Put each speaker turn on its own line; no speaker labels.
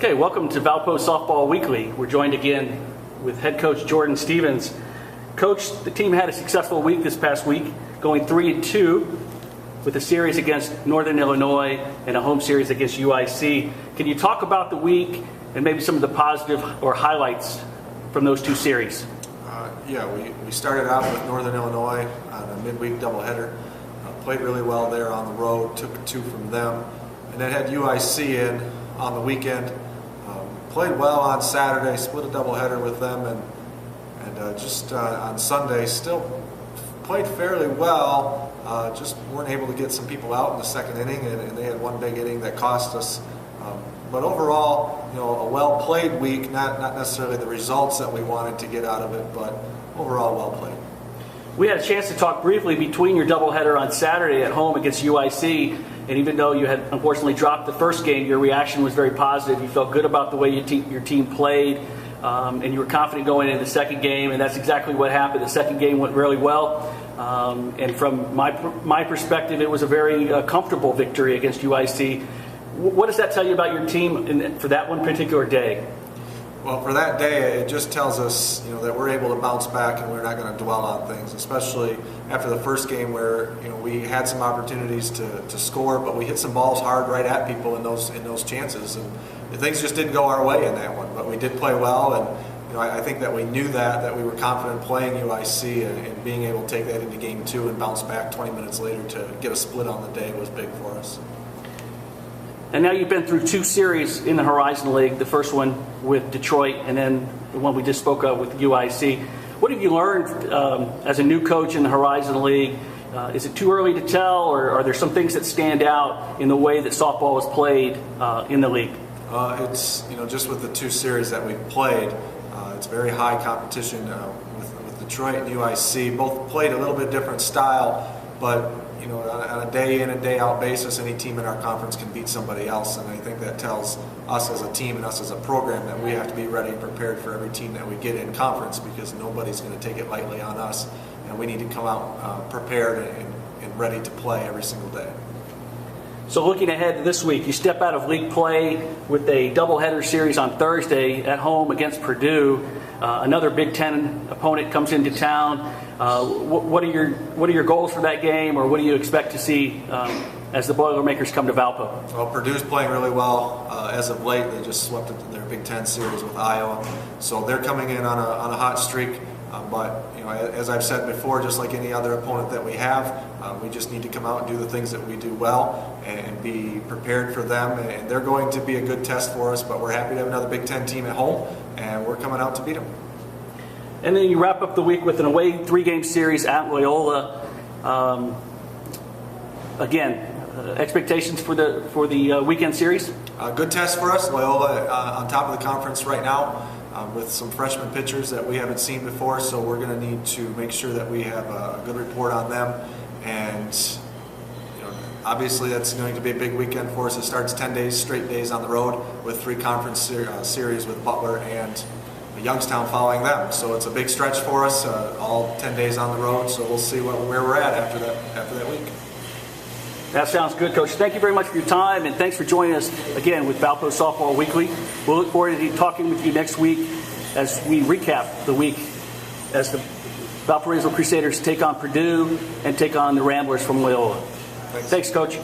Okay, welcome to Valpo Softball Weekly. We're joined again with head coach Jordan Stevens. Coach, the team had a successful week this past week, going 3-2 with a series against Northern Illinois and a home series against UIC. Can you talk about the week and maybe some of the positive or highlights from those two series?
We started out with Northern Illinois on a midweek doubleheader. Played really well there on the road, took two from them, and then had UIC in on the weekend. Played well on Saturday, split a doubleheader with them, and on Sunday still played fairly well. Just weren't able to get some people out in the second inning, and they had one big inning that cost us. But overall, a well-played week, not necessarily the results that we wanted to get out of it, but overall well played.
We had a chance to talk briefly between your doubleheader on Saturday at home against UIC, and even though you had unfortunately dropped the first game, your reaction was very positive. You felt good about the way your team played, and you were confident going into the second game, and that's exactly what happened. The second game went really well, and from my perspective, it was a very comfortable victory against UIC. What does that tell you about your team for that one particular day?
Well, for that day, it just tells us, that we're able to bounce back and we're not going to dwell on things, especially after the first game where, we had some opportunities to score, but we hit some balls hard right at people in those chances, and things just didn't go our way in that one. But we did play well, and I think that we knew that we were confident playing UIC and being able to take that into game two and bounce back 20 minutes later to get a split on the day was big for us.
And now you've been through two series in the Horizon League, the first one with Detroit and then the one we just spoke of with UIC. What have you learned as a new coach in the Horizon League? Is it too early to tell, or are there some things that stand out in the way that softball is played in the league?
It's, just with the two series that we've played, it's very high competition with Detroit and UIC. Both played a little bit different style, but on a day in and day out basis, any team in our conference can beat somebody else, and I think that tells us as a team and us as a program that we have to be ready and prepared for every team that we get in conference, because nobody's going to take it lightly on us, and we need to come out prepared and ready to play every single day.
So looking ahead to this week, you step out of league play with a doubleheader series on Thursday at home against Purdue. Another Big Ten opponent comes into town. What are your goals for that game, or what do you expect to see as the Boilermakers come to Valpo?
Well, Purdue's playing really well as of late. They just swept their Big Ten series with Iowa, so they're coming in on a hot streak. But as I've said before, just like any other opponent that we have, we just need to come out and do the things that we do well and be prepared for them. And they're going to be a good test for us, but we're happy to have another Big Ten team at home, and we're coming out to beat them.
And then you wrap up the week with an away 3-game series at Loyola. Expectations for the weekend series?
Good test for us. Loyola on top of the conference right now, with some freshman pitchers that we haven't seen before, so we're going to need to make sure that we have a good report on them. And obviously that's going to be a big weekend for us. It starts 10 straight days on the road with 3 conference series with Butler and Youngstown following them. So it's a big stretch for us, all 10 days on the road. So we'll see where we're at after that week.
That sounds good, Coach. Thank you very much for your time, and thanks for joining us again with Valpo Softball Weekly. We'll look forward to talking with you next week as we recap the week as the Valparaiso Crusaders take on Purdue and take on the Ramblers from Loyola. Thanks, Coach.